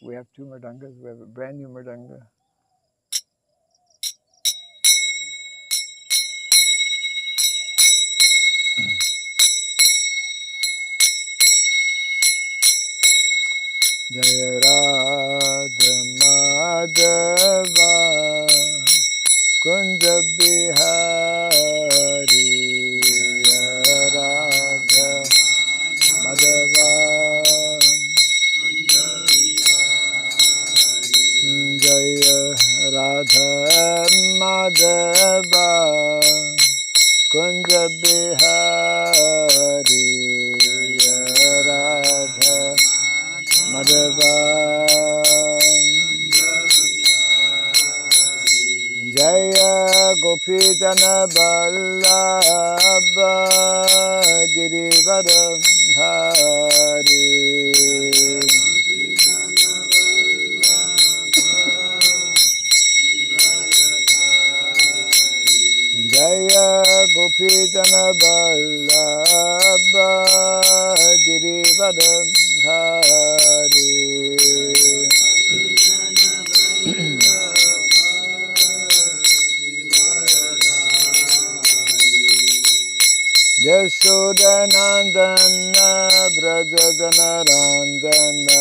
We have 2 mridangas. We have a brand new mridanga. Jaya Radha Madhava Kunja Bihari Radha Madhava Jaya Radha Madhava Kunja Bihari Radha Madhava Jaya Gopidana Vallabha Girivardhari Jaya Gopidana Vallabha Girivardhari Yashodanandana Brajajanarandana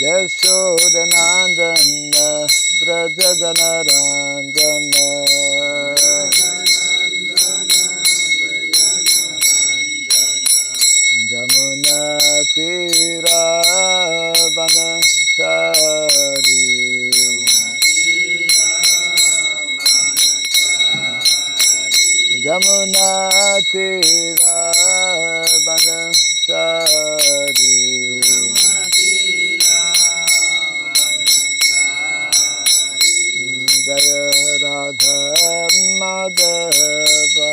Yashodanandana Brajajanarandana Jamuna Tira Vanachari Jamuna Tira Vanachari Jaya Radha Madhava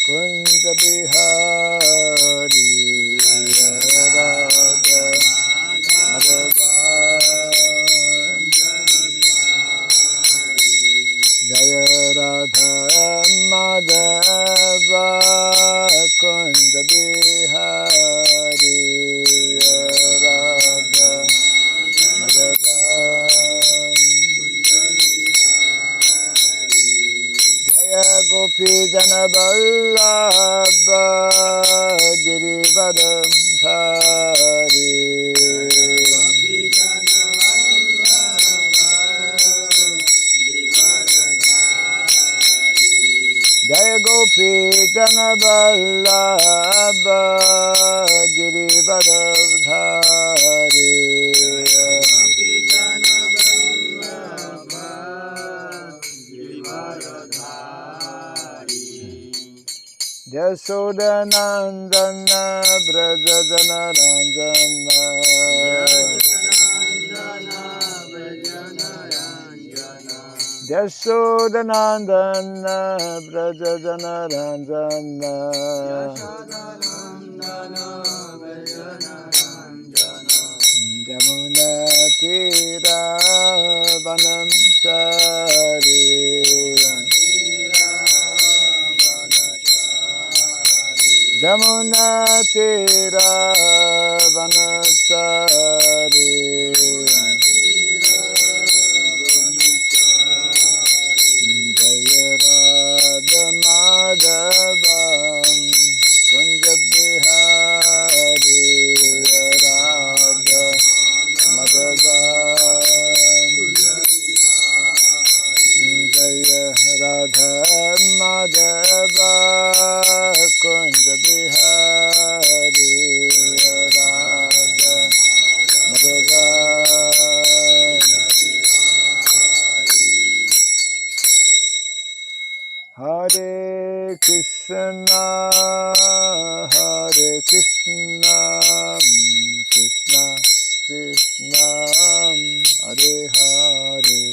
Kunja Bihari Radha Madhava Jaya Radha Madhava Kunja Bihari Radha Madhava Jaya Gopidana Vallabha Girivardhari Jaya Gopidana Vallabha Girivardhari Yashodanandana Brajajanarandana Yashodanandana Brajajanarandana Jamuna Tira Vanachari Jamuna Tira Vanachari Jaya Radha Madhava Kunja Bihari Radha Madhava Jaya Radha Madhava Kunja Bihari Radha Madhava Hare Kṛṣṇa Hare Kṛṣṇa Kṛṣṇa Kṛṣṇa Hare Hare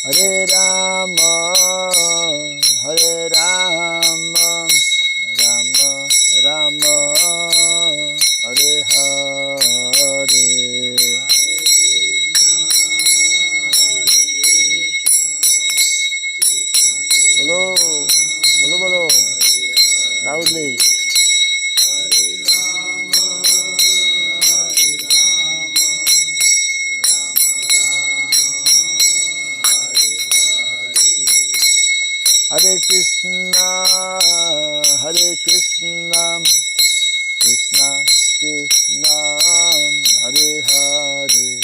Hare Rama Hare Rama Rama Rama Hare Hare Bolo, bolo, bolo, loudly. Hare Krishna, Krishna Krishna, Hare Hare,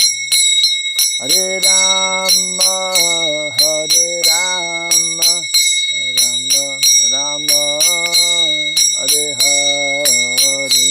Hare Rama, Hare Rama, Rama Rama, Hare Hare.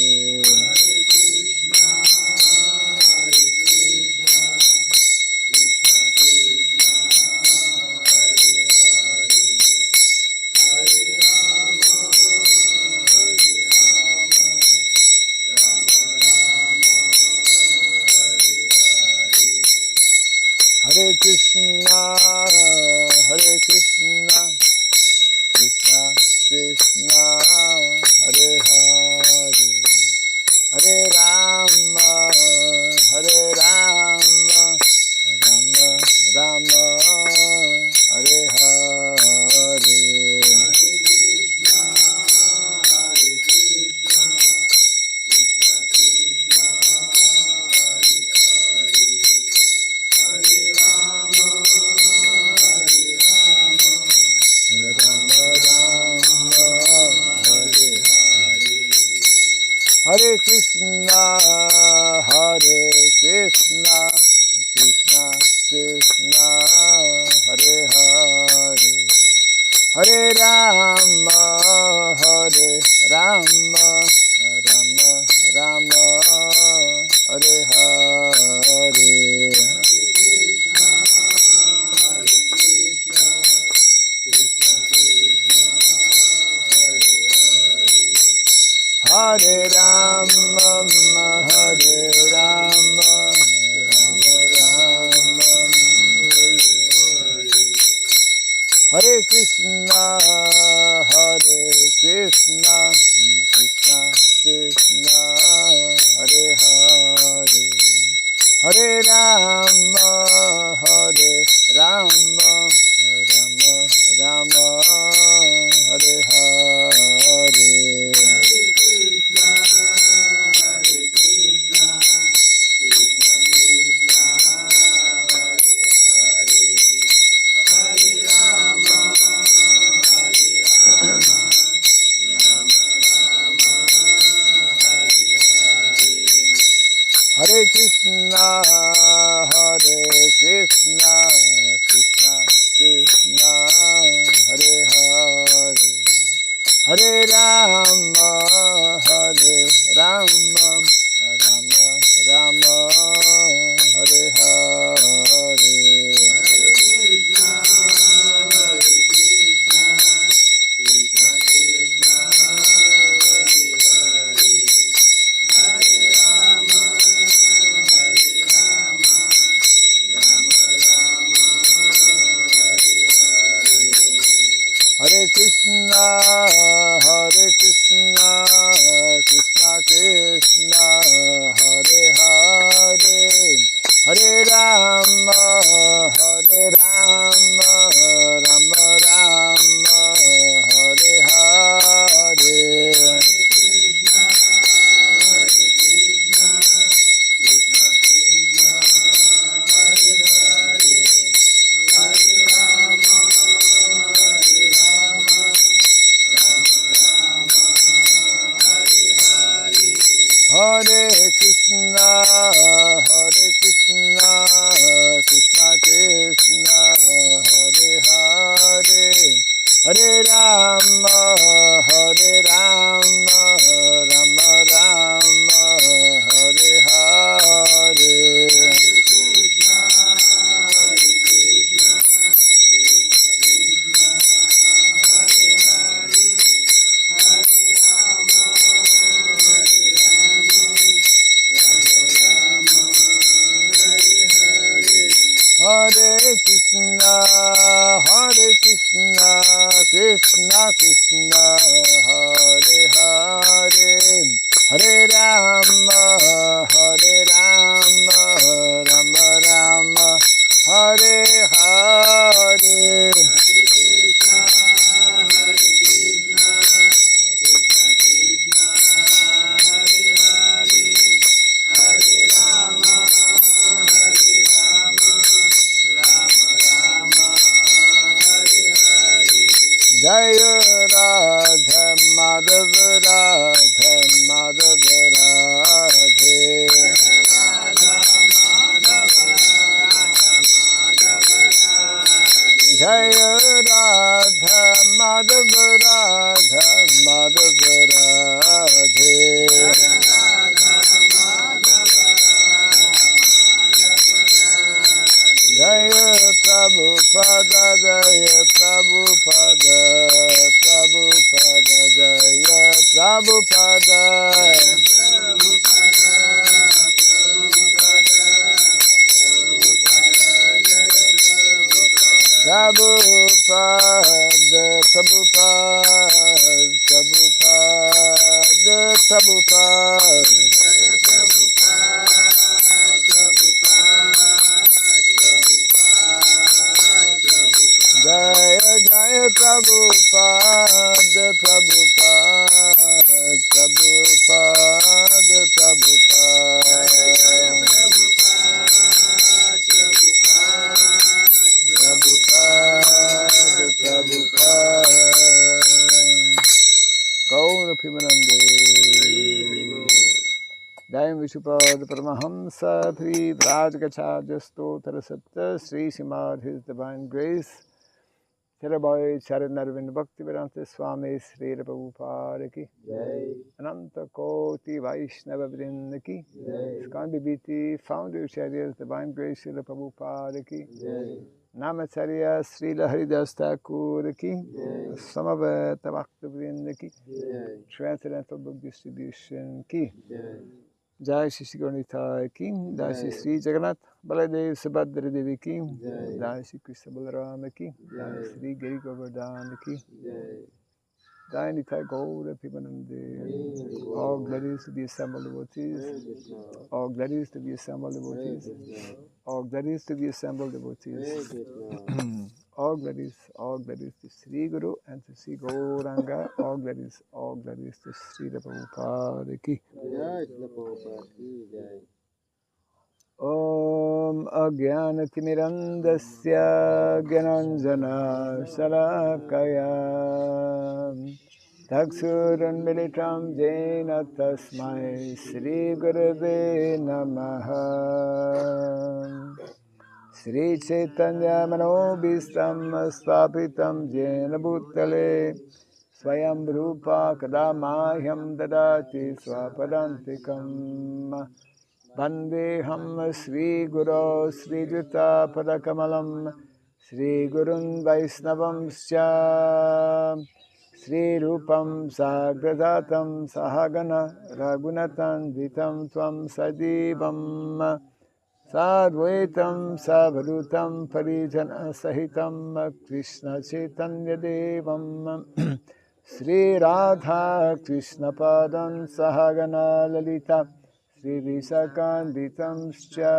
Hare Krishna, Hare Krishna, Krishna Krishna, Hare Hare, Hare Rama, Hare Rama, Rama Rama, Hare Hare. Hare Krishna, Hare Krishna, Krishna Krishna, Hare Hare, Hare Rama, Hare Rama, Rama Rama, Hare Hare. Hare Rama, Hare Rama, Rama Rama, Hare Krishna, Hare Krishna, Krishna Krishna, Hare Hare, Hare Rama, Hare Rama, Rama Rama, Hare Hare. Hare Krishna, Hare Krishna, Krishna Krishna, Hare Hare, Hare Rama, Hare Rama, Rama Rama, Hare Hare. Hare Krishna, Hare Krishna, Krishna Krishna, Hare Hare, Hare Rama, Hare Rama, Rama Rama, Hare Hare. Hare Krishna, Hare Krishna, Krishna Krishna, Hare Hare, Hare Rama, Hare Rama, Rama Rama, Hare Hare. Hare Krishna, Hare Krishna, Krishna Krishna, Hare Hare, Prabhupada, Prabhupada, Prabhupada, Jaya Jaya Prabhupada, Prabhupada, Prabhupada, Prabhupada. Gaura Pimanande. Daim Vishupad Paramahamsa Pri Vrajgacharya Stotra Satta Sri Srimad His Divine Grace Terabai Charanarvind Bhakti Vedanta Swami Sri Prabhupada Ki Ananta Koti Vaishnava Vrinda Ki Skandi Biti Founder Charya's Divine Grace Sri Prabhupada Ki Namacharya Sri Haridas Thakur Ki Samaveta Bhakti Vrinda Ki Transcendental Book Distribution Ki Jai Shri Gauranitai Ki, Jai Shri Sri Jagannath Baladev Subhadra Devi Ki, Jai Shri Krishna Balarama Ki, Jai Shri Giri Govardhana Ki, Jai Nitai Gaura Pimanande. All glories to the assembled devotees, all glories to the assembled devotees, all glories to the assembled devotees, all glories to Sri Guru and to Sri Gauranga, all glories to Sri Prabhupada Ki. Om Agyanatimirandasya Gyananjana Salakaya Taksuranmilitam Jena Tasmai Sri Gurave Namaha Sri Chaitanya Manobhistam Sthapitam Jena Bhutale Swayam Rupa Kadamahyam Dadati Swapadantikam Vandeham Sri Guru Sri Juta Padakamalam Sri Gurun Vaisnavam Sya Sri Rupam Sagradatam Sahagana Raghunatan Vitam Tvam Sadivam Sadvaitam Savadutam Parijana Sahitam Krishna Chaitanya Devam Sri Radha Krishna Padam Sahagana Lalita Sri Visakanditam Scha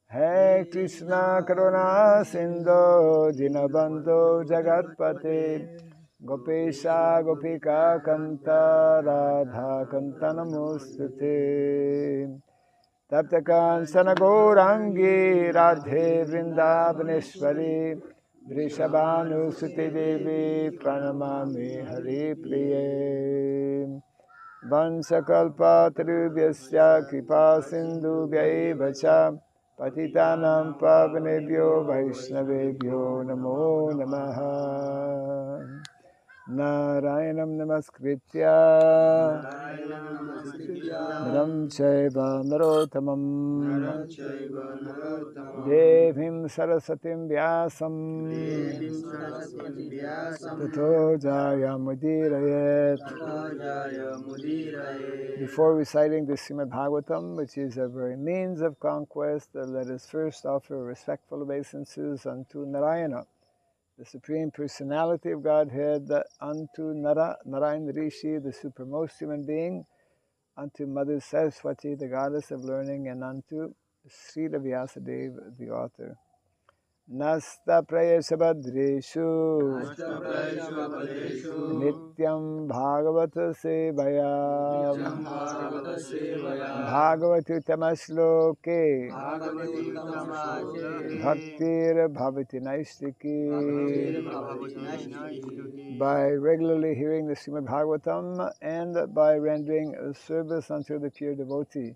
Hey Krishna Karuna Sindhu Dinabandhu Jagatpate Gopesha Gopika Kanta Radha Kanta Namostute Taptakan Sanagourangi Radhe Vrindavaneshwari Vrishabhanu Suti Devi Pranamami Hari Priye Vansakalpa Tarubhyasya Kripa Sindhu Vyaivacha Patitanam Pavanebhyo Vaishnavebhyo Namo Namaha Narayanam Namaskritya Naram Chaiva Narottamam Devim Sarasatim Vyasam Tato Jaya Mudirayet. Before reciting the Srimad Bhagavatam, which is a very means of conquest, let us first offer respectful obeisances unto Narayana, the Supreme Personality of Godhead, unto Narayan Rishi, the supermost human being, unto Mother Saraswati, the goddess of learning, and unto Srila Vyasadeva, the author. Nasta Prayashabhadreshu Nityam Bhagavata Sevaya Bhagavati Tamashloke Bhaktir Bhavati Naistiki. By regularly hearing the Srimad Bhagavatam and by rendering service unto the pure devotee,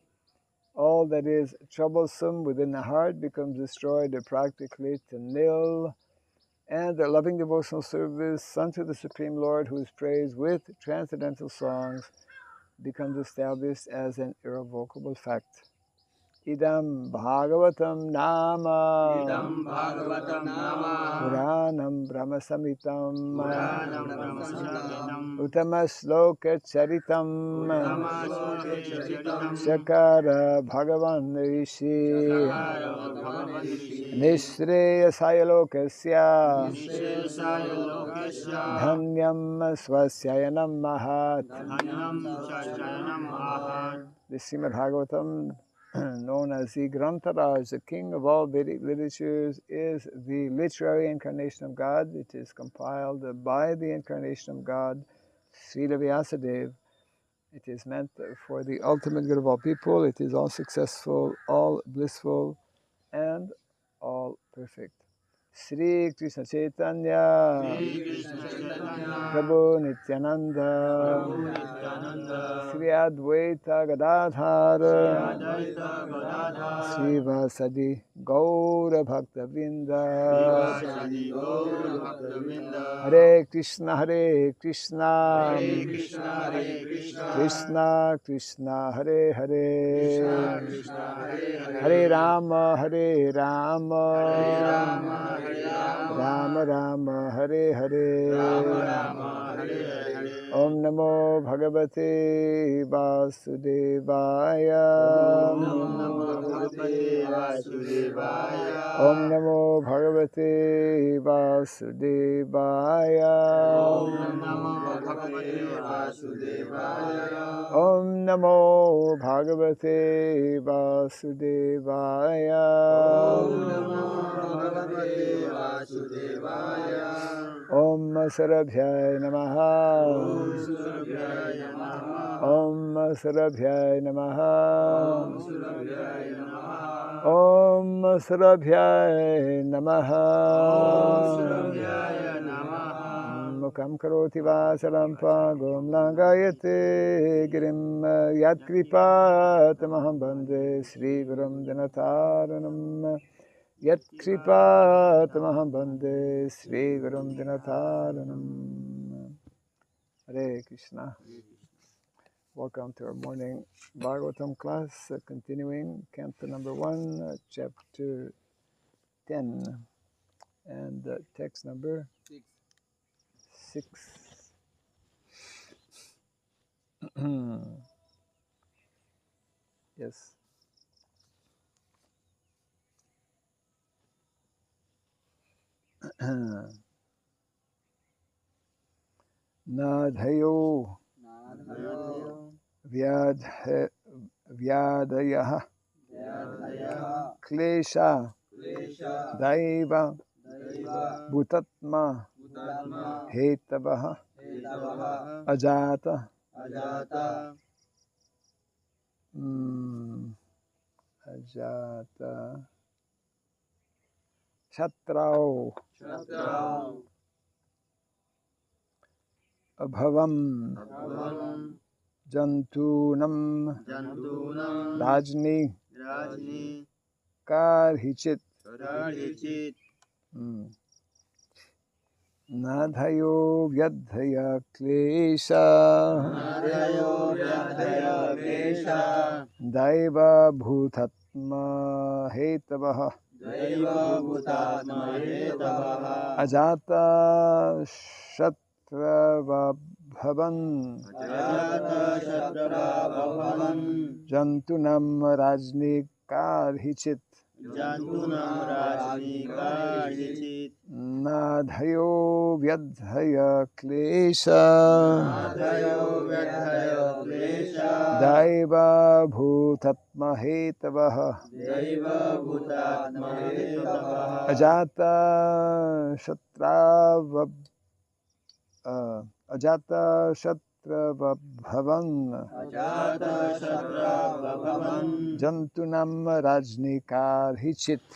all that is troublesome within the heart becomes destroyed practically to nil, and the loving devotional service unto the Supreme Lord, who is praised with transcendental songs, becomes established as an irrevocable fact. idam bhagavatam nama puranam brahmasamitam uttama-shloka charitam sakara bhagavan rishi nishreyasaya lokasya dhanyam swasyayanam mahat. The Srimad Bhagavatam, known as the Grantaraj, the king of all Vedic literatures, is the literary incarnation of God. It is compiled by the incarnation of God, Srila Vyasadeva. It is meant for the ultimate good of all people. It is all successful, all blissful, and all perfect. Sri Kṛṣṇa Chaitanya Prabhu Nityananda Sri Advaita Gadadhara Sri Vasadi Gaura Bhakta Vrinda Hare Krishna Hare Krishna Krishna Krishna Hare Hare Hare Rama Hare Rama Rama Rama Hare Hare Om Namo Bhagavate Vasudevaya Om Namo Bhagavate Vasudevaya Om Namo Bhagavate Vasudevaya Om Sarabhyaya Namaha Om Sarabhyaya Namaha Om Sarabhyaya Namaha Mukam karoti vasaram pagom langayate girim yat kripatamaham bande Sri Gurum Dinataranam Yat kripatamaham bande Sri Gurum Dinataranam. Hare Krishna. Welcome to our morning Bhagavatam class, continuing Canto number 1, chapter 10, and text number 6. Yes. Nādhayo vyādhayaḥ kleśā daiva-bhūtātma-hetavaḥ ajāta-śatrāv abhavan jantūnāṁ rājñi karhicit nādhayo vyādhayaḥ kleśā daiva-bhūtātma-hetavaḥ ajāta-śatrāv abhavan jantūnāṁ rājñi karhicit nādhayo vyādhayaḥ kleśā daiva-bhūtātma-hetavaḥ ajāta-śatrāv abhavan jantūnāṁ rājñi karhicit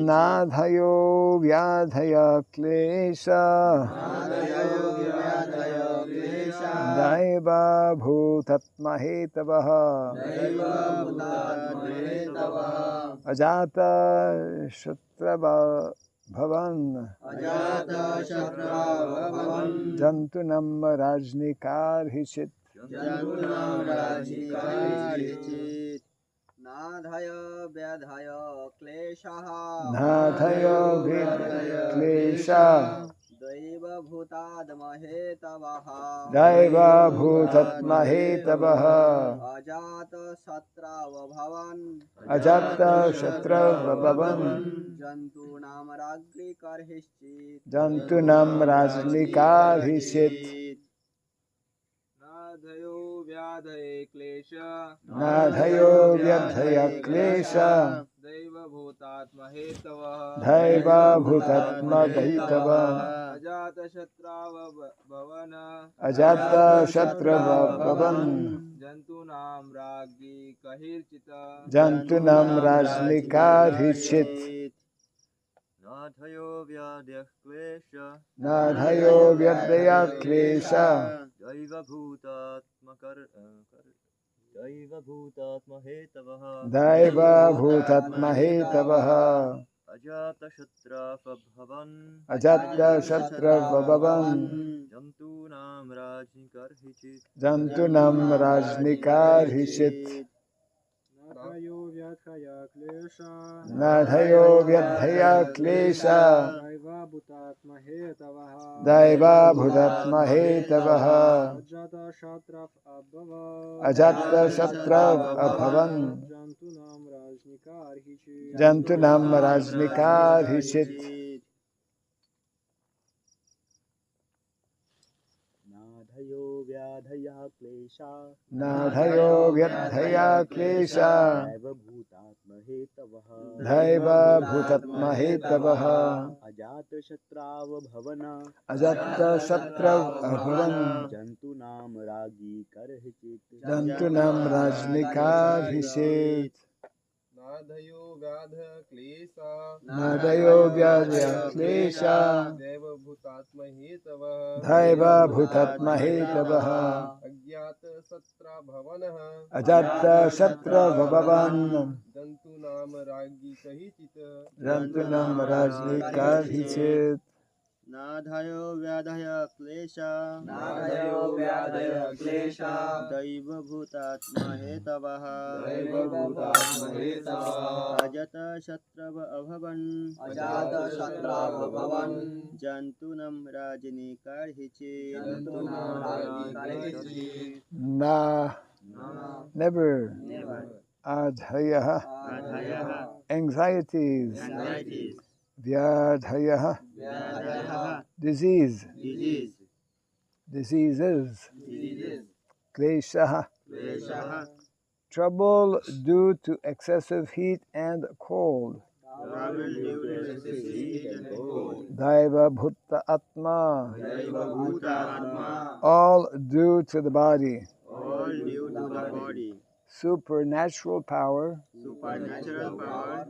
nādhayo vyādhayaḥ kleśā daiva-bhūtātma-hetavaḥ ajāta-śatrāv abhavan jantūnāṁ rājñi karhicit jantūnāṁ rājñi karhicit nādhayo vyādhayaḥ kleśāः nādhayo vyādhayaḥ kleśā daiva-bhūtātma-hetavaḥ daiva-bhūtātma-hetavaḥ ajāta-śatrāv vभवन ajāta-śatrāv vभवन jantūnāṁ rājñi karhicit jantūnāṁ rājñi karhicit nādhayo vyādhayaḥ kleśā nādhayo vyādhayaḥ kleśā daiva-bhūtātma-hetavaḥ daiva-bhūtātma-hetavaḥ ajāta-śatrāv वभवन ajāta-śatrāv vभवन jantūnāṁ rājñi karhicit jantūnāṁ rājñi karhicit nādhayo vyādhayaḥ kleśā nādhayo vyādhayaḥ kleśā daiva-bhūtātma-hetavaḥ daiva-bhūtātma-hetavaḥ ajāta-śatrāv vभवन ajāta-śatrāv vभवन jantūnāṁ rājñi karhicit jantūnāṁ rājñi karhicit nādhayo vyādhayaḥ kleśā nādhayo vyādhayaḥ kleśā daiva-bhūtātma-hetavaḥ daiva-bhūtātma-hetavaḥ ajāta-śatrāv abhavan ajāta-śatrāv abhavan jantūnāṁ rājñi karhicit jantūnāṁ rājñi karhicit nādhayo vyādhayaḥ kleśā nādhayo vyādhayaḥ kleśā daiva-bhūtātma-hetavaḥ daiva-bhūtātma-hetavaḥ ajāta-śatrāv vഭवन ajāta-śatrāv abhavan jantūnāṁ rājñi karhicit jantūnāṁ rājñi karhicit nādhayo vyādhayaḥ kleśā nādhayo vyādhayaḥ kleśā daiva-bhūtātma-hetavaḥ daiva-bhūtātma-hetavaḥ ajāta-śatrāv ajāta-śatrāv abhavan jantūnāṁ rājñi karhicit jantūnāṁ rājñi karhicit nādhayo vyādhayaḥ kleśā daiva-bhūtātma-hetavaḥ ajāta-śatrāv abhavan jantūnāṁ rājñi karhicit never adhayaḥ anxieties vyādhayaḥ diseases kleśā trouble due to excessive heat and cold daiva-bhūtātma all due to the body supernatural power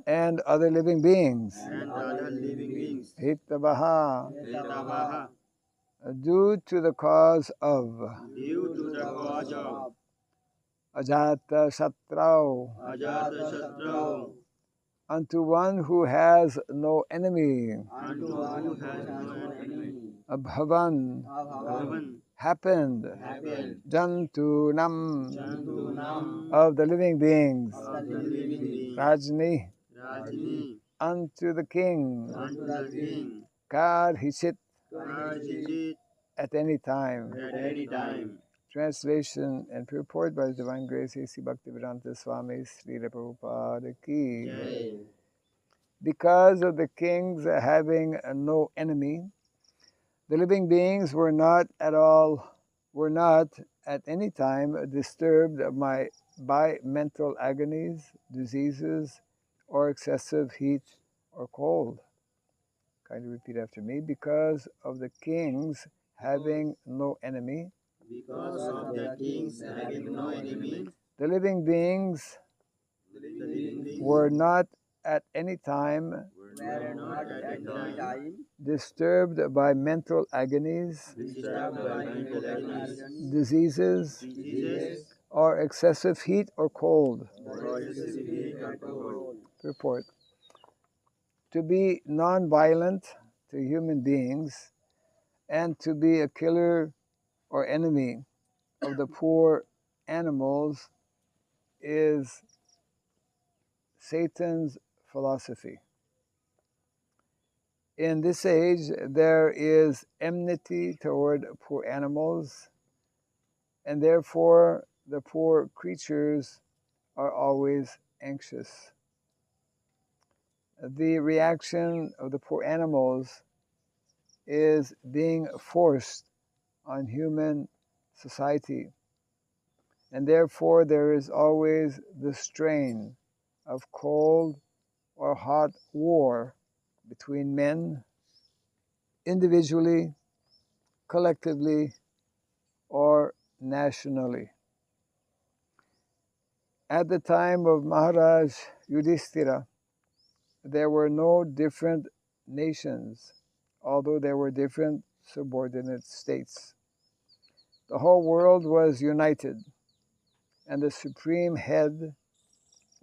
and other living beings hetavaḥ due to the cause of ajāta-śatrāv unto one who has no enemy abhavan happened jantūnāṁ of the living beings rājñi unto the king karhicit at any time. Translation and purport by His Divine Grace A.C. Bhaktivedanta Swami Srila Prabhupada Ki. Because of the kings having no enemy, the living beings were not at any time disturbed by mental agonies, diseases, or excessive heat or cold. Kindly repeat after me. Because of the kings having no enemy, the living beings were not at any time disturbed by mental agonies, diseases, or excessive heat or cold. Report. To be non-violent to human beings and to be a killer or enemy of the poor animals is Satan's philosophy. In this age, there is enmity toward poor animals, and therefore the poor creatures are always anxious. The reaction of the poor animals is being forced on human society, and therefore there is always the strain of cold or hot war between men, individually, collectively, or nationally. At the time of Maharaj Yudhishthira, there were no different nations, although there were different subordinate states. The whole world was united, and the supreme head,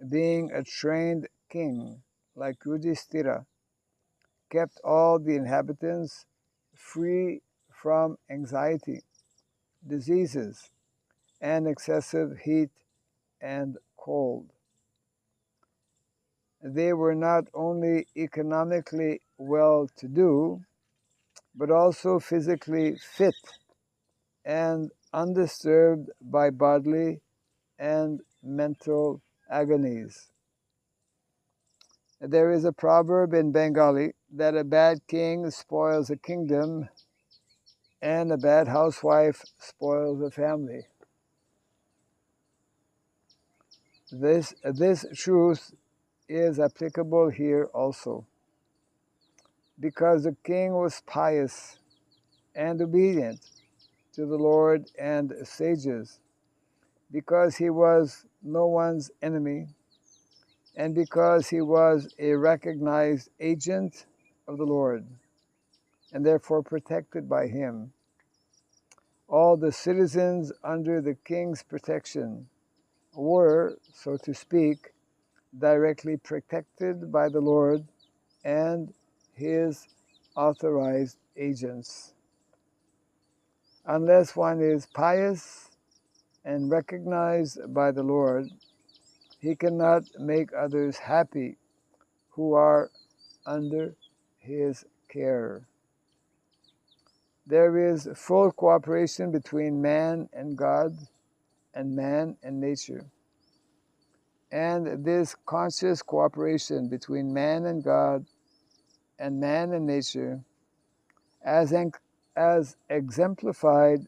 being a trained king like Yudhishthira, kept all the inhabitants free from anxiety, diseases, and excessive heat and cold. They were not only economically well-to-do, but also physically fit and undisturbed by bodily and mental agonies. There is a proverb in Bengali that a bad king spoils a kingdom and a bad housewife spoils a family. This truth is applicable here also, because the king was pious and obedient to the Lord and sages, because he was no one's enemy, and because he was a recognized agent of the Lord, and therefore protected by him. All the citizens under the king's protection were, so to speak, directly protected by the Lord and his authorized agents. Unless one is pious and recognized by the Lord, he cannot make others happy who are under his care. There is full cooperation between man and God and man and nature. And this conscious cooperation between man and God and man and nature, as exemplified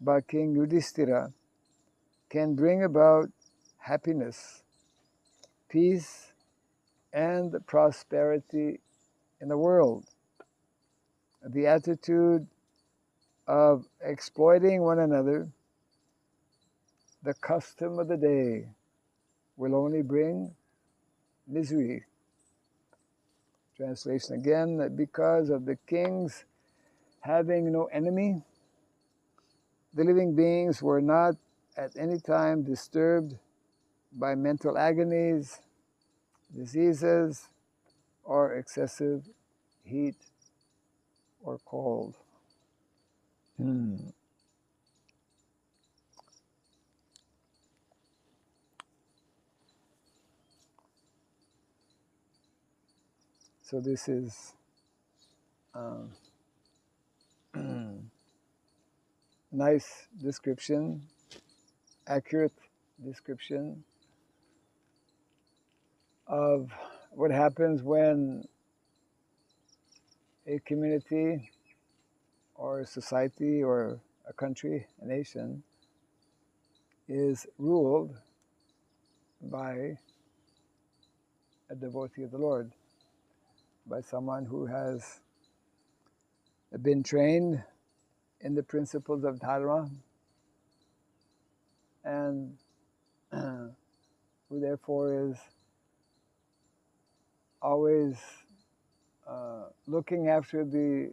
by King Yudhishthira, can bring about happiness, peace, and prosperity in the world. The attitude of exploiting one another, the custom of the day, will only bring misery. Translation again, because of the kings having no enemy, the living beings were not at any time disturbed by mental agonies, diseases, or excessive heat or cold. So this is nice description, accurate description of what happens when a community or a society or a country, a nation, is ruled by a devotee of the Lord, by someone who has been trained in the principles of dharma and who therefore is always looking after the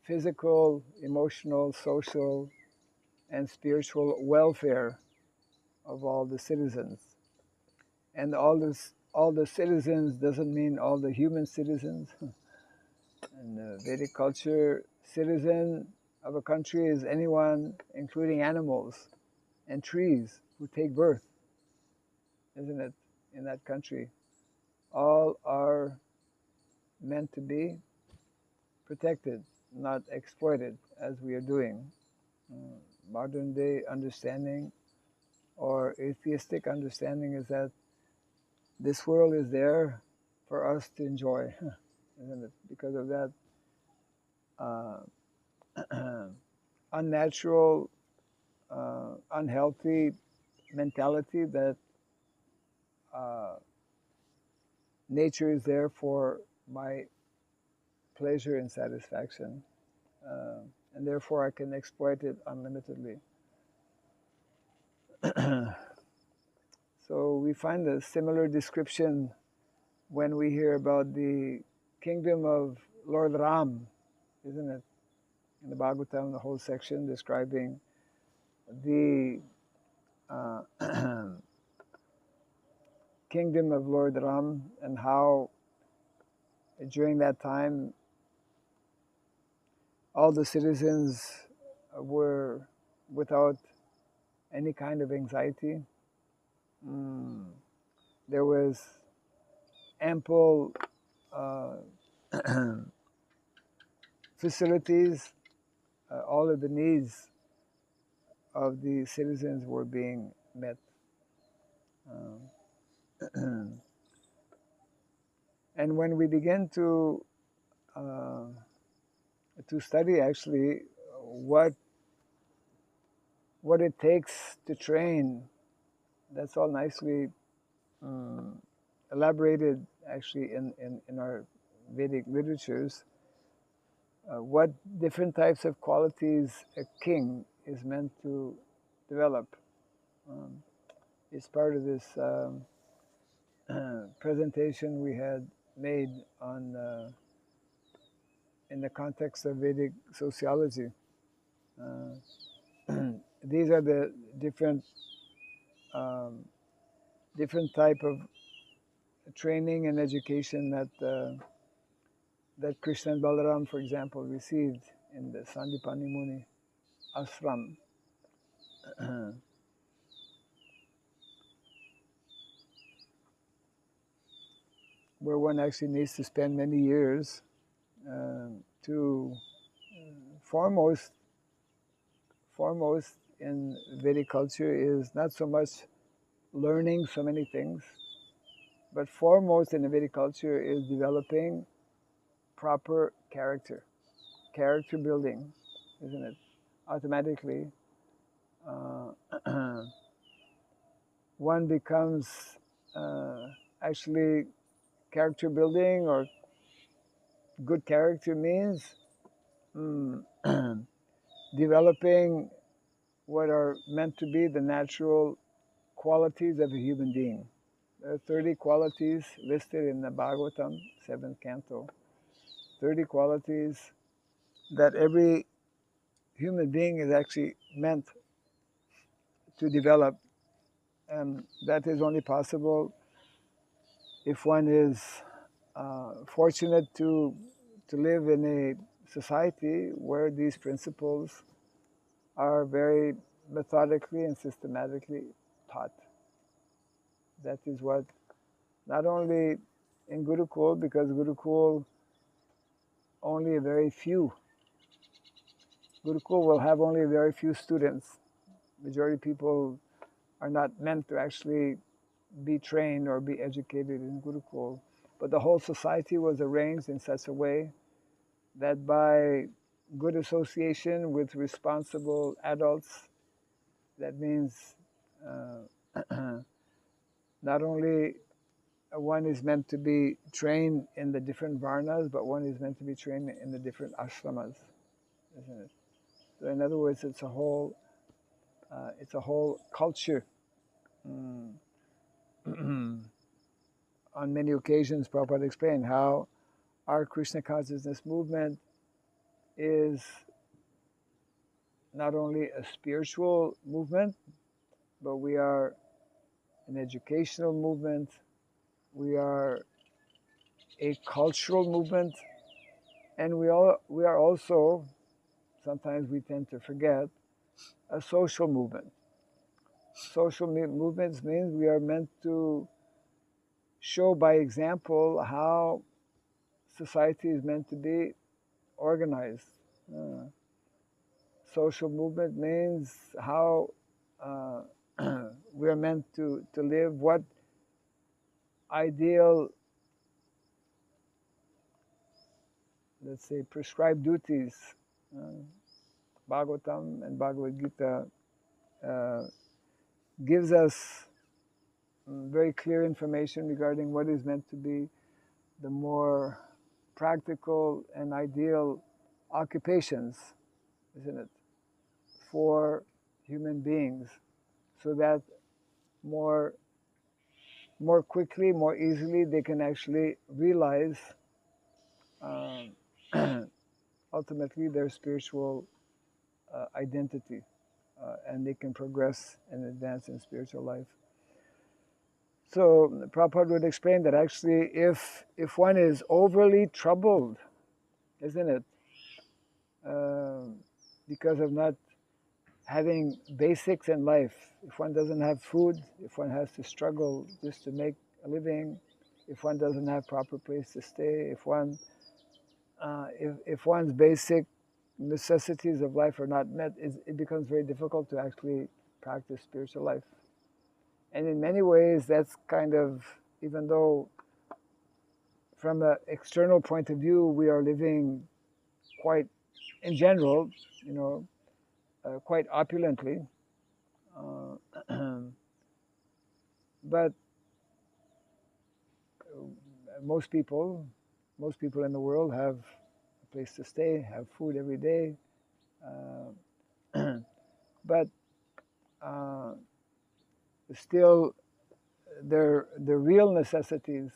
physical, emotional, social, and spiritual welfare of all the citizens. And all the citizens doesn't mean all the human citizens. In Vedic culture, citizen of a country is anyone, including animals and trees, who take birth, isn't it? In that country, all are meant to be protected, not exploited, as we are doing. Modern day understanding or atheistic understanding is that this world is there for us to enjoy, isn't it? Because of that unnatural, unhealthy mentality that nature is there for my pleasure and satisfaction, and therefore I can exploit it unlimitedly. So we find a similar description when we hear about the kingdom of Lord Ram, isn't it? In the Bhagavatam, the whole section describing the kingdom of Lord Ram and how during that time all the citizens were without any kind of anxiety. There was ample facilities. All of the needs of the citizens were being met. And when we begin to study actually what it takes to train, that's all nicely elaborated actually in our Vedic literatures. What different types of qualities a king is meant to develop. It's part of this presentation we had made on in the context of Vedic sociology. These are the different type of training and education that Kṛṣṇa and Balaram, for example, received in the Sandipani Muni ashram. Where one actually needs to spend many years to foremost in Vedic culture is not so much learning so many things, but foremost in the Vedic culture is developing proper character building, isn't it? Automatically, one becomes actually character building, or good character means developing what are meant to be the natural qualities of a human being. There are 30 qualities listed in the Bhagavatam, 7th Canto. 30 qualities that every human being is actually meant to develop. And that is only possible if one is fortunate to live in a society where these principles are very methodically and systematically taught. That is what, not only in Gurukul, because Gurukul only a very few, Gurukul will have only a very few students. Majority of people are not meant to actually be trained or be educated in Gurukul. But the whole society was arranged in such a way that by good association with responsible adults, that means not only one is meant to be trained in the different varnas, but one is meant to be trained in the different ashramas, isn't it? So in other words, it's a whole culture. On many occasions, Prabhupada explained how our Krishna consciousness movement is not only a spiritual movement, but we are an educational movement, we are a cultural movement, and we are also sometimes we tend to forget, a social movement. Social movements means we are meant to show by example how society is meant to be organized. Social movement means how we are meant to live, what ideal, let's say, prescribed duties. Bhagavatam and Bhagavad Gita gives us very clear information regarding what is meant to be the more practical and ideal occupations, isn't it, for human beings, so that more quickly, more easily, they can actually realize ultimately their spiritual identity, and they can progress and advance in spiritual life. So Prabhupada would explain that actually if one is overly troubled, isn't it, because of not having basics in life, if one doesn't have food, if one has to struggle just to make a living, if one doesn't have proper place to stay, if one's basic necessities of life are not met, it becomes very difficult to actually practice spiritual life. And in many ways, that's kind of, even though from an external point of view, we are living quite, in general, quite opulently, but most people in the world have a place to stay, have food every day, but still their real necessities.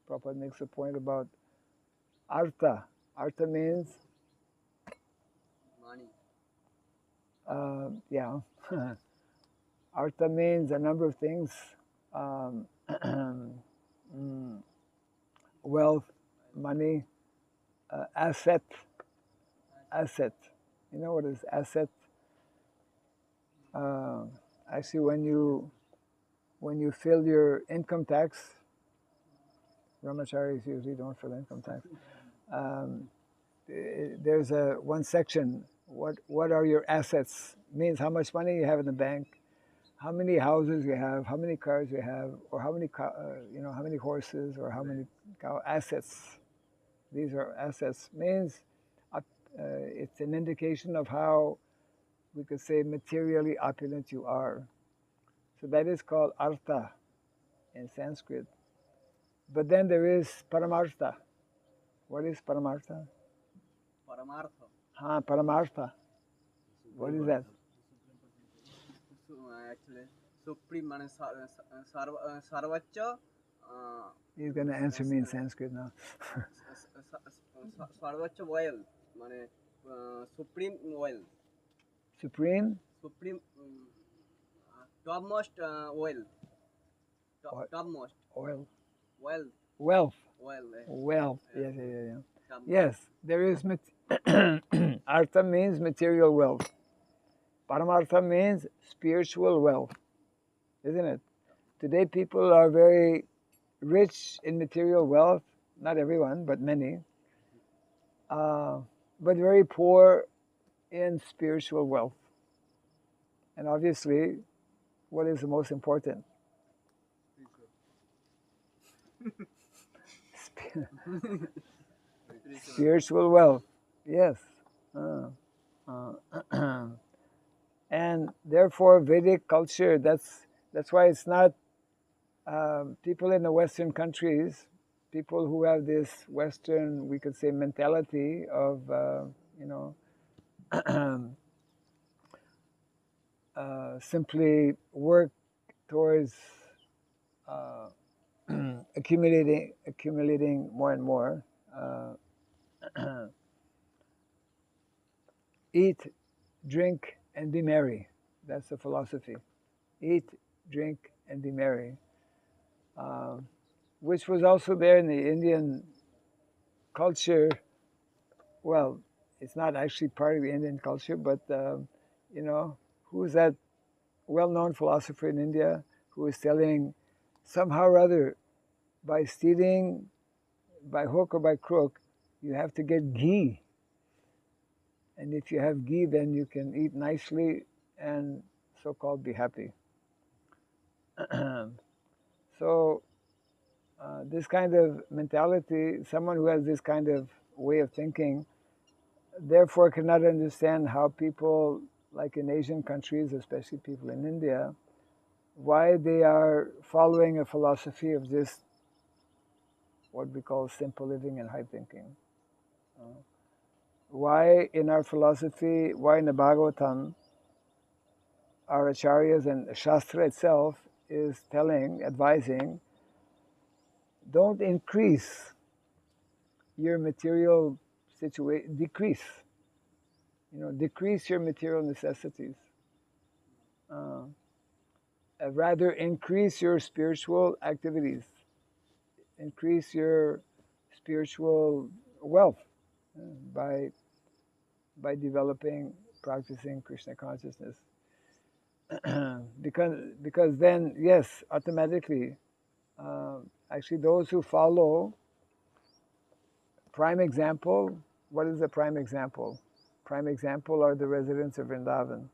Prabhupada makes a point about artha. Artha means money. Yeah. Artha means a number of things. Wealth, money, asset. You know what is asset? Actually, when you fill your income tax, brahmacharis usually don't fill income tax. There's one section. What are your assets? Means how much money you have in the bank, how many houses you have, how many cars you have, or how many how many horses, or how many assets. These are assets. Means it's an indication of how, we could say, materially opulent you are. So that is called artha in Sanskrit. But then there is paramartha. What is paramartha? Paramartha. Paramartha. What is that? Actually, supreme, sarvacha. He's going to answer me in Sanskrit now. Sarvacha oil, supreme oil. Supreme? Supreme, topmost oil. Topmost. Oil. Wealth. Wealth. Oil. Wealth. Yes. Yes, there is. Artha means material wealth. Paramartha means spiritual wealth, isn't it? Today people are very rich in material wealth, not everyone, but many, but very poor in spiritual wealth. And obviously, what is the most important? Spiritual wealth, yes. And therefore, Vedic culture, that's why it's not people in the Western countries, people who have this Western, we could say, mentality of, simply work towards accumulating more and more. Eat, drink, and be merry. That's the philosophy. Eat, drink, and be merry. Which was also there in the Indian culture. Well, it's not actually part of the Indian culture, but you know, who's that well-known philosopher in India who is telling somehow or other, by stealing, by hook or by crook, you have to get ghee. And if you have ghee, then you can eat nicely and so-called be happy. So this kind of mentality, someone who has this kind of way of thinking, therefore cannot understand how people, like in Asian countries, especially people in India, why they are following a philosophy of just what we call simple living and high thinking. Why in our philosophy, why in the Bhagavatam, our acharyas and Shastra itself is telling, advising, don't increase your material situation, decrease. Decrease your material necessities. Rather increase your spiritual activities. Increase your spiritual wealth by developing, practicing Krishna consciousness. because then, yes, automatically, actually those who follow, prime example, what is the prime example? Prime example are the residents of Vrindavan.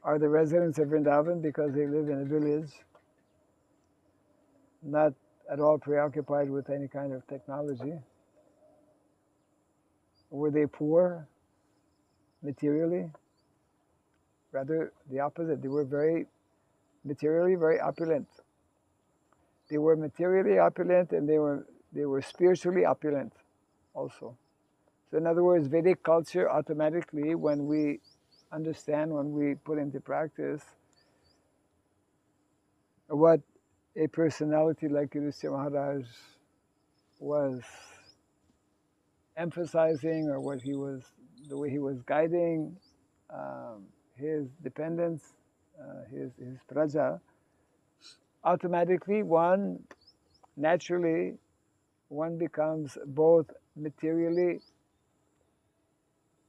Are the residents of Vrindavan because they live in a village, not at all preoccupied with any kind of technology? Were they poor materially? Rather the opposite. They were materially very opulent. They were materially opulent and they were spiritually opulent also. So in other words, Vedic culture automatically, when we understand, when we put into practice what a personality like Yudhishthira Maharaj was emphasizing, or the way he was guiding his dependents, his praja, automatically naturally one becomes both materially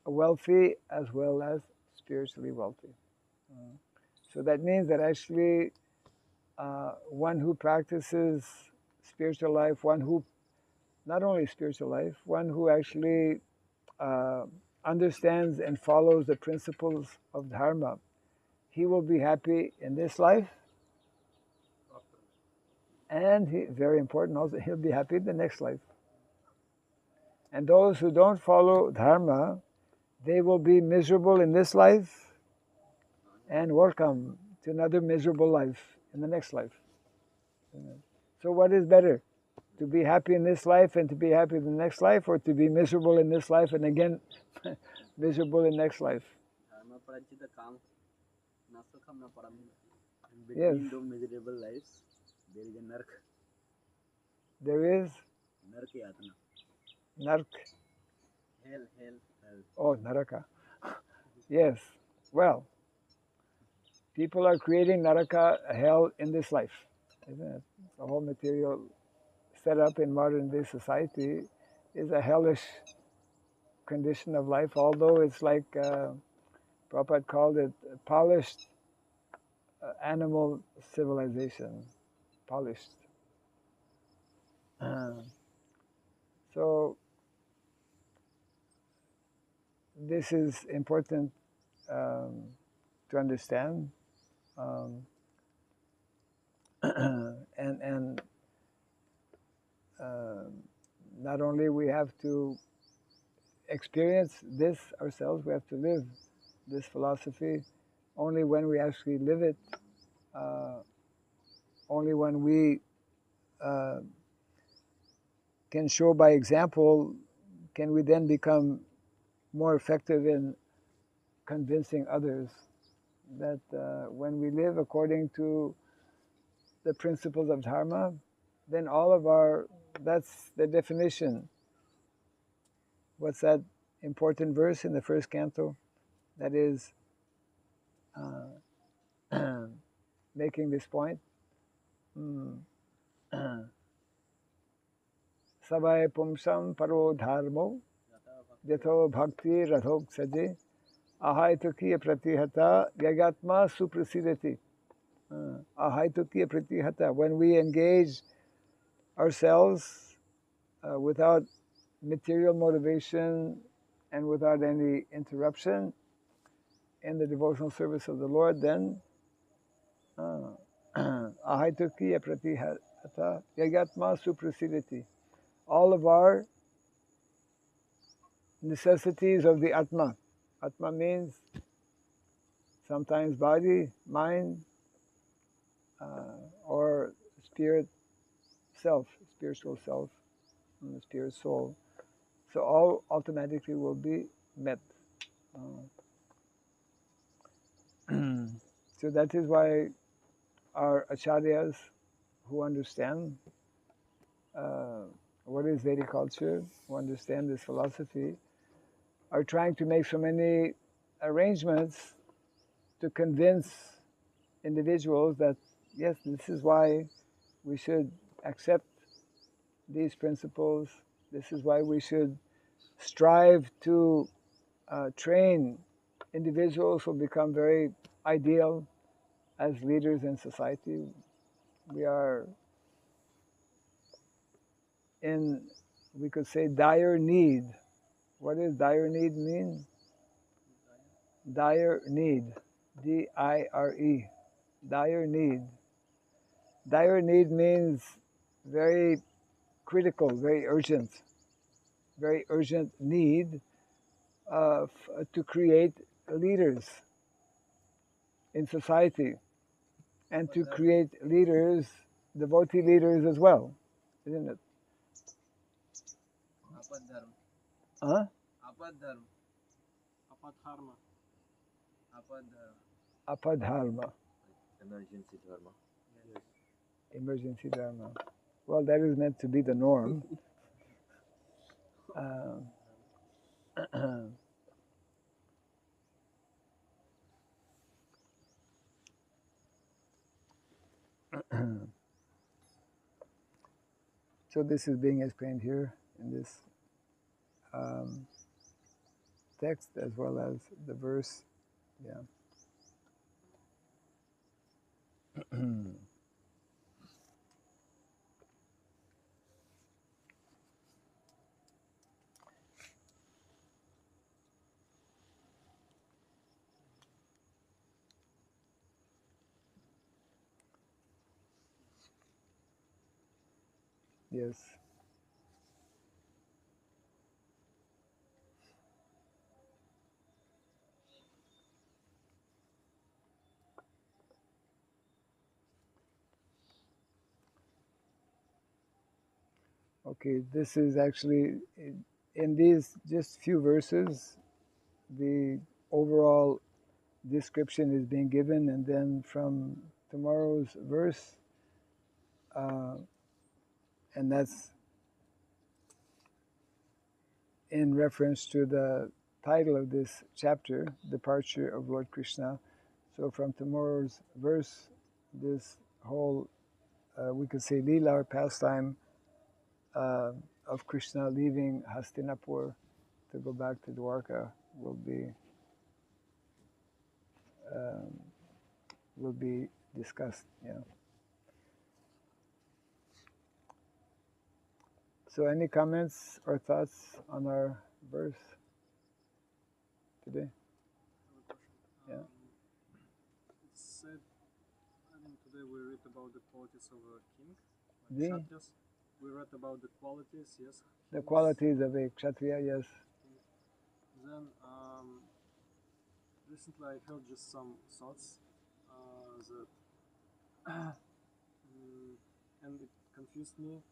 wealthy as well as spiritually wealthy. So that means that actually one who practices spiritual life, one who, not only spiritual life, one who actually understands and follows the principles of dharma, he will be happy in this life, and very important also, he'll be happy in the next life. And those who don't follow dharma, they will be miserable in this life and welcome to another miserable life in the next life. So what is better? To be happy in this life and to be happy in the next life, or to be miserable in this life and again miserable in next life? Yes. Between two miserable lives, there is a nark. There is nark. Hell. Oh, naraka. Yes. Well, people are creating naraka, hell, in this life, isn't it? The whole material setup in modern day society is a hellish condition of life, although it's like Prabhupada called it polished animal civilization. Polished. So this is important to understand, and not only we have to experience this ourselves, we have to live this philosophy. Only when we actually live it, only when we can show by example, can we then become more effective in convincing others that when we live according to the principles of dharma, then that's the definition. What's that important verse in the first canto? That is making this point. Sabai pumsam paro dharmo Yatho bhakti radhok saje ahaitukiya pratihata yagatma suprasidati. Ahaitukiya pratihata. When we engage ourselves without material motivation and without any interruption in the devotional service of the Lord, then ahaitukiya pratihata yagatma suprasidati. All of our necessities of the Atma. Atma means sometimes body, mind, or spirit self, spiritual self, and the spirit soul. So all automatically will be met. So that is why our acharyas who understand what is Vedic culture, who understand this philosophy, are trying to make so many arrangements to convince individuals that yes, this is why we should accept these principles. This is why we should strive to train individuals who become very ideal as leaders in society. We are in, we could say, dire need. What does dire need mean? Dire need. D-I-R-E. Dire need. Dire need means very critical, very urgent need to create leaders in society and to create leaders, devotee leaders as well, isn't it? Apadharma. Huh? Apadharma. Apadharma. Apadharma. Emergency dharma. Yes. Emergency dharma. Well, that is meant to be the norm. So this is being explained here in this text as well as the verse. Yeah. Yes. Okay, this is actually, in these just few verses, the overall description is being given, and then from tomorrow's verse, and that's in reference to the title of this chapter, Departure of Lord Krishna. So from tomorrow's verse, this whole, we could say, Leela or pastime of Krishna leaving Hastinapur to go back to Dvārakā will be discussed. Yeah. So any comments or thoughts on our verse today? Yeah. It said, I think today we read about the qualities of a king, The- kshatriyas. We read about the qualities, yes. The kings, qualities of a kshatriya, yes. Then recently I heard just some thoughts that and it confused me.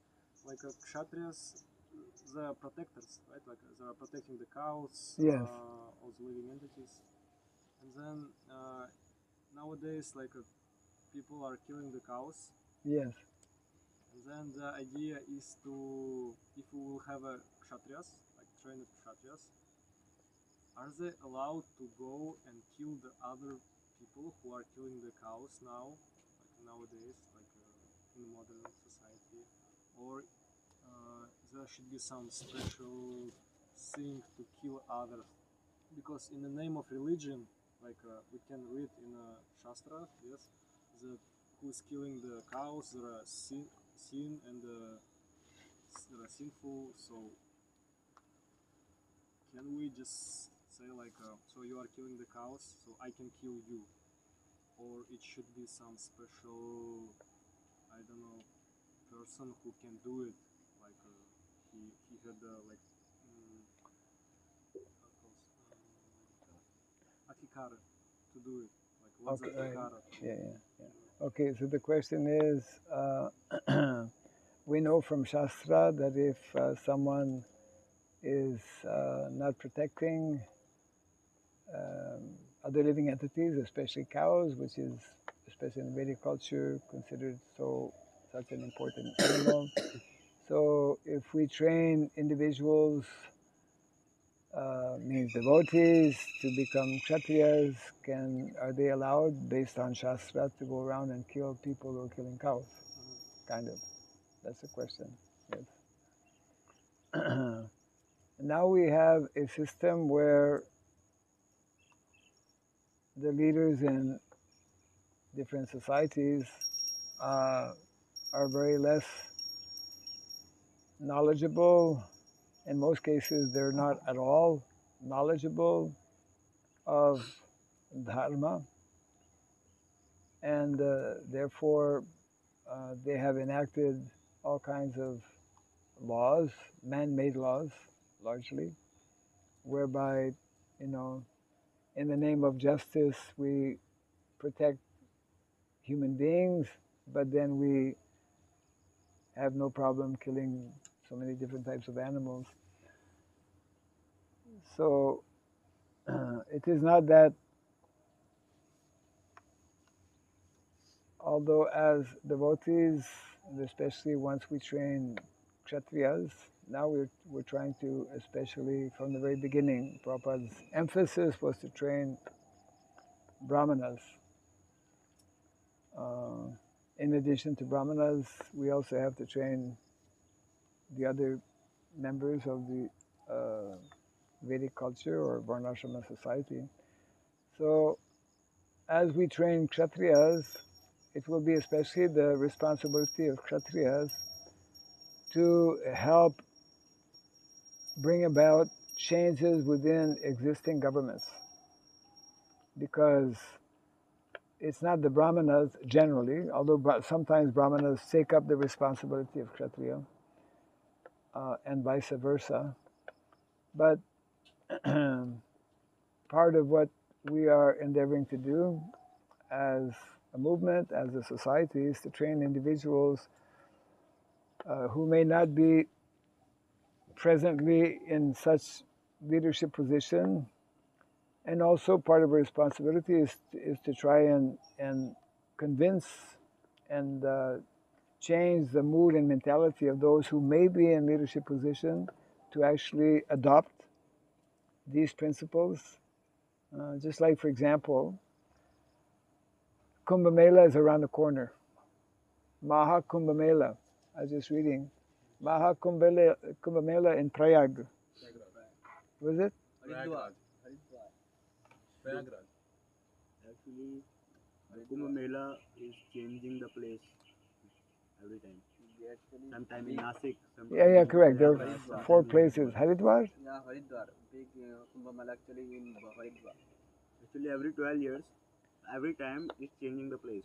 Like kshatriyas, they are protectors, right? Like they are protecting the cows, Yes. all the living entities. And then nowadays, like people are killing the cows. Yes. And then the idea is to, if we will have a kshatriyas, like trained kshatriyas, are they allowed to go and kill the other people who are killing the cows now, like nowadays, like in modern society, or there should be some special thing to kill others, because in the name of religion, like we can read in a Shastra, yes, that who's killing the cows, there are sin and there are sinful. So can we just say like, so you are killing the cows, so I can kill you, or it should be some special, I don't know, person who can do it, like he had like Akikara to do it, like what's Okay, Akikara? yeah. Okay, so the question is, we know from Shastra that if someone is not protecting other living entities, especially cows, which is, especially in Vedic culture, considered such an important animal. So if we train individuals, means devotees, to become Kshatriyas, are they allowed, based on Shastra, to go around and kill people who are killing cows? Kind of. That's the question. Yes. Now we have a system where the leaders in different societies are very less knowledgeable. In most cases, they're not at all knowledgeable of dharma, and therefore they have enacted all kinds of laws, man-made laws, largely, whereby, in the name of justice, we protect human beings, but then we have no problem killing so many different types of animals. So it is not that, although as devotees, and especially once we train Kshatriyas, now we're trying to, especially from the very beginning, Prabhupada's emphasis was to train Brahmanas. In addition to Brahmanas, we also have to train the other members of the Vedic culture or Varnashrama society. So as we train Kshatriyas, it will be especially the responsibility of Kshatriyas to help bring about changes within existing governments. Because it's not the Brahmanas generally, although sometimes Brahmanas take up the responsibility of Kshatriya, and vice versa. But part of what we are endeavoring to do as a movement, as a society, is to train individuals who may not be presently in such leadership position. And also part of our responsibility is to try and convince and change the mood and mentality of those who may be in leadership position to actually adopt these principles. Just like, for example, Kumbh Mela is around the corner. Maha Kumbh Mela, I was just reading. Maha Kumbh Mela in Prayag. Was it? Actually, the Kumbh Mela is changing the place every time. Sometime in Nasik. Yeah, correct. There are 4 places. Haridwar? Yeah, Haridwar. Big Kumbh Mela actually in Haridwar. Actually, every 12 years, every time it's changing the place.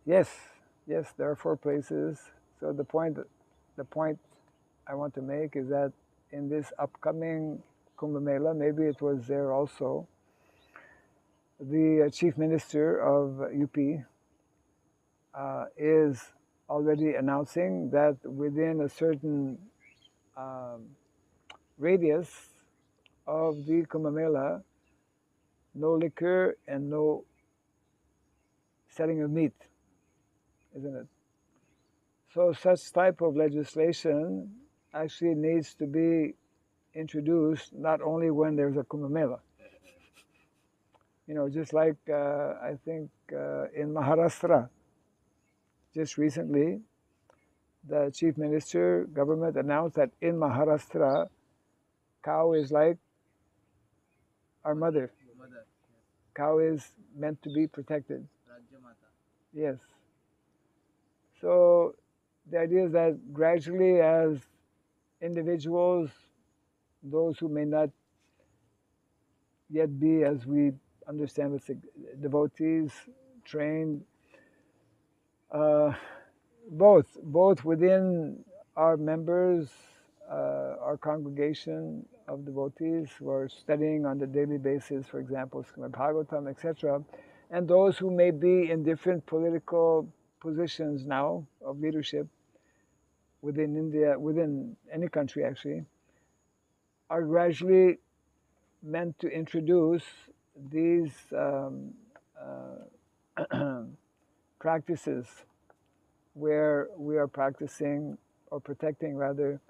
Yes, there are 4 places. So the point I want to make is that in this upcoming Kumbh Mela, maybe it was there also, the Chief Minister of UP is already announcing that within a certain radius of the Kumbh Mela, no liquor and no selling of meat, isn't it? So such type of legislation actually needs to be introduced not only when there's a Kumbh Mela. Just like I think in Maharashtra, just recently, the Chief Minister government announced that in Maharashtra, Cow is like our mother. Mother. Cow is meant to be protected. Rajya Mata. Yes. So the idea is that gradually, as individuals, those who may not yet be, as we understand with devotees, trained, both within our members, our congregation of devotees who are studying on a daily basis, for example, Srimad Bhagavatam, etc., and those who may be in different political positions now of leadership within India, within any country actually, are gradually meant to introduce these practices where we are practicing or protecting rather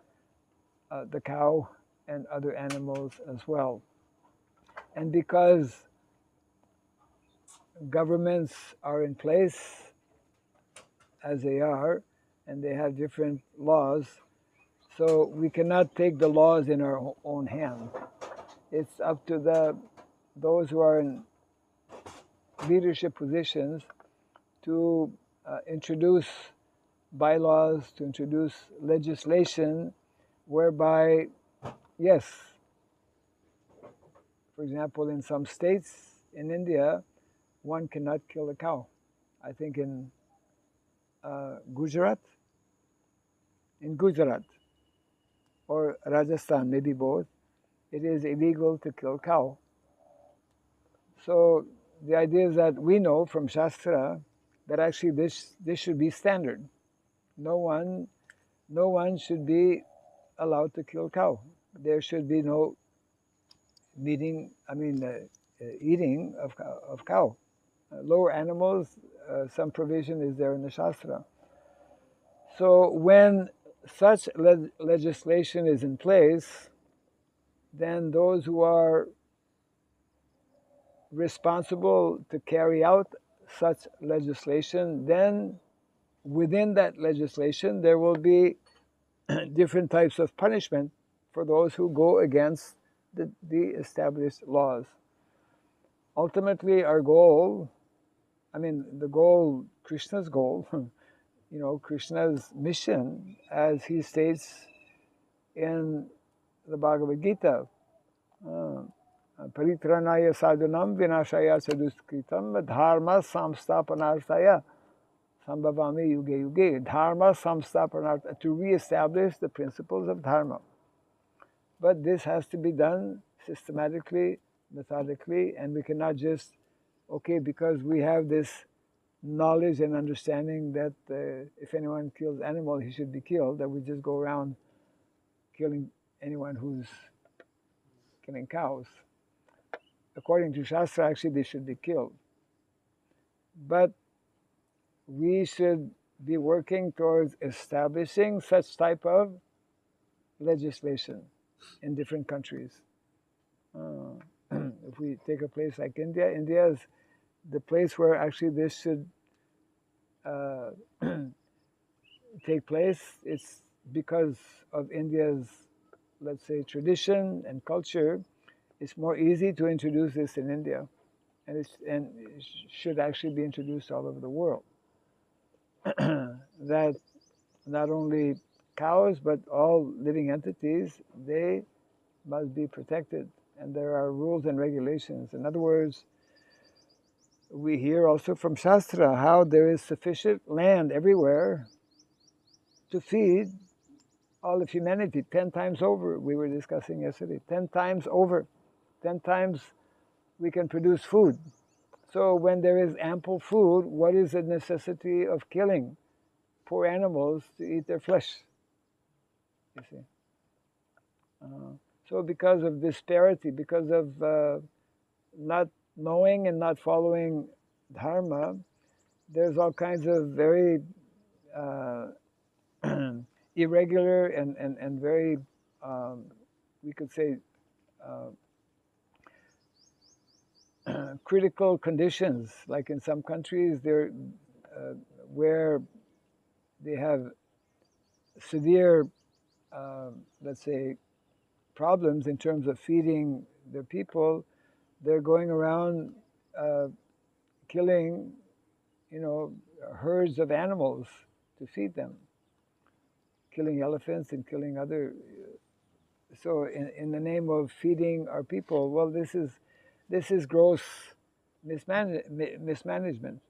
the cow and other animals as well. And because governments are in place as they are, and they have different laws, so we cannot take the laws in our own hand. It's up to those who are in leadership positions to introduce bylaws, to introduce legislation whereby, yes, for example, in some states in India, one cannot kill a cow. I think in Gujarat or Rajasthan, maybe both, it is illegal to kill cow. So the idea is that we know from Shastra that actually this should be standard. No one should be allowed to kill cow. There should be no eating of cow. Lower animals, some provision is there in the Shastra. So when such legislation is in place, then those who are responsible to carry out such legislation, then within that legislation there will be different types of punishment for those who go against the established laws. Ultimately, our goal, Krishna's goal, Krishna's mission, as he states in the Bhagavad Gita, Paritranaya sadhunam vinashaya saduskritam dharma samstapanarthaya sambhavami yuge yuge. Dharma samstapanarthaya, to re-establish the principles of dharma. But this has to be done systematically, methodically, and we cannot just, because we have this knowledge and understanding that if anyone kills animal, he should be killed, that we just go around killing anyone who's killing cows. According to Shastra, actually they should be killed. But we should be working towards establishing such type of legislation in different countries. If we take a place like India, India is the place where actually this should take place. It's because of India's, let's say, tradition and culture. It's more easy to introduce this in India, and it should actually be introduced all over the world. That not only cows, but all living entities, they must be protected, and there are rules and regulations. In other words, we hear also from Shastra how there is sufficient land everywhere to feed all of humanity 10 times over. We were discussing yesterday, 10 times over. 10 times we can produce food. So when there is ample food, what is the necessity of killing poor animals to eat their flesh? You see. So because of disparity, because of not knowing and not following dharma, there's all kinds of very irregular and very, we could say, critical conditions. Like in some countries, where they have severe, let's say, problems in terms of feeding their people, they're going around killing, herds of animals to feed them, killing elephants and killing other. So in the name of feeding our people, well, this is gross mismanagement.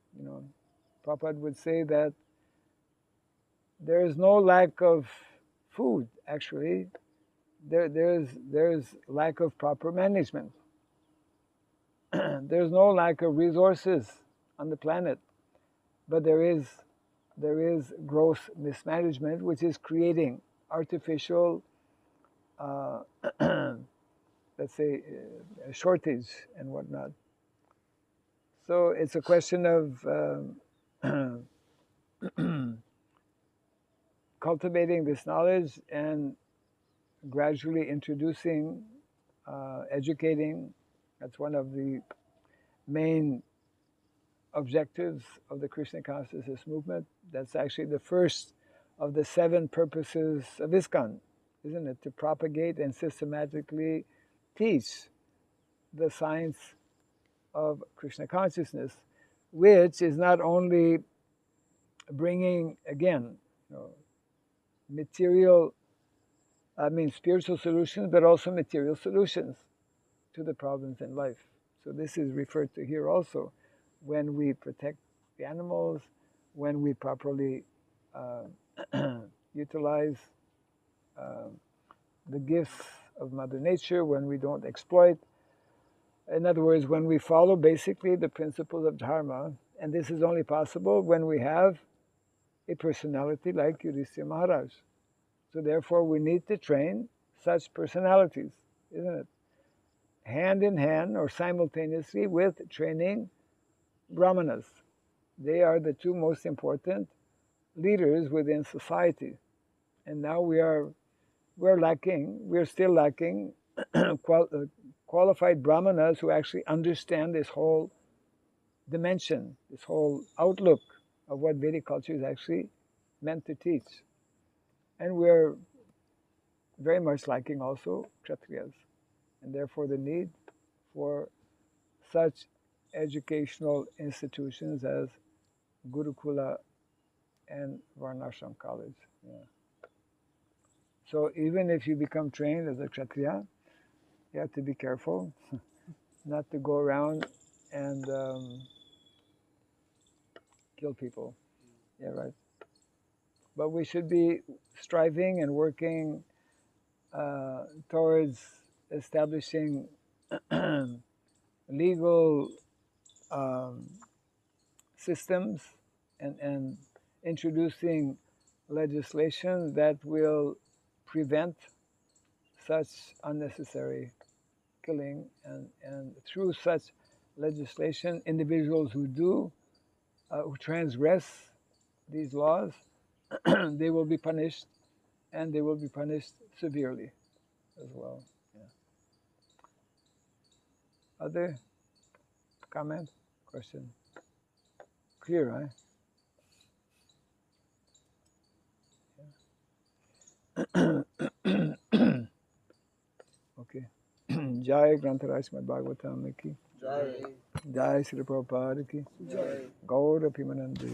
Prabhupada would say that there is no lack of food. Actually, there's lack of proper management. There's no lack of resources on the planet, but there is gross mismanagement, which is creating artificial, let's say, a shortage and whatnot. So it's a question of cultivating this knowledge and gradually introducing, educating. That's one of the main objectives of the Krishna consciousness movement. That's actually the first of the 7 purposes of ISKCON, isn't it? To propagate and systematically teach the science of Krishna consciousness, which is not only bringing, again, spiritual solutions, but also material solutions to the problems in life. So this is referred to here also. When we protect the animals, when we properly utilize the gifts of Mother Nature, when we don't exploit. In other words, when we follow basically the principles of Dharma, and this is only possible when we have a personality like Yudhishthira Maharaj. So therefore we need to train such personalities, isn't it? Hand in hand or simultaneously with training Brahmanas. They are the 2 most important leaders within society. And now we're still lacking qualified Brahmanas who actually understand this whole dimension, this whole outlook of what Vedic culture is actually meant to teach. And we're very much lacking also Kshatriyas. And therefore the need for such educational institutions as Gurukula and Varnashram College. Yeah. So even if you become trained as a Kshatriya, you have to be careful not to go around and kill people. Yeah, right. But we should be striving and working towards establishing legal systems and introducing legislation that will prevent such unnecessary killing, and through such legislation, individuals who transgress these laws, they will be punished, and they will be punished severely as well. Yeah. Other comment, question? Clear, right? Yeah. Okay. Jai Grantaraj Srimad Bhagavatam ki. Jai. Jai Srila Prabhupada ki. Jai. Gaura Pimanandi.